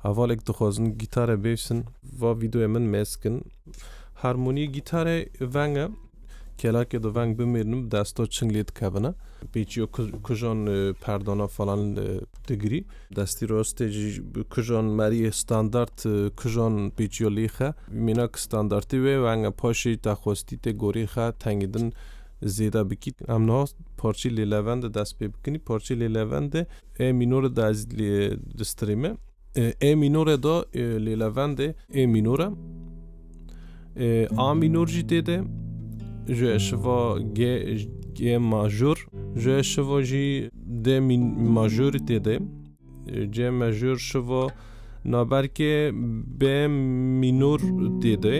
اولک دخوازن گیتار بیفسن و ویدیو من مسکن هارمونی گیتار ونگه کلا که دو ونگ بمیرنم دستا چنگلیت کبنه پیچیو کجان پردانا فلان دگری دستی راسته کجان مری استاندارد کجان پیچیو لیخه میناک استانداردی و ونگ پاشی تخواستی ته گوری خه تنگیدن زیاده بکید امنا پارچه لیلوند دست پی بکنی پارچه لیلوند ای مینور دستریمه ای مینور دا لیلوند ای مینوره آ مینور جی دیده جو شوا گ ماژور جو شوا جی د ماژور دیده ج ماژور شوا نابرکه ب مینور دیده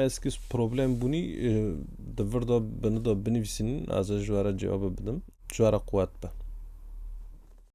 Eski problem buni devir da beni da benivsinin az jwara cevabı bidim. Jwara kuvvet be.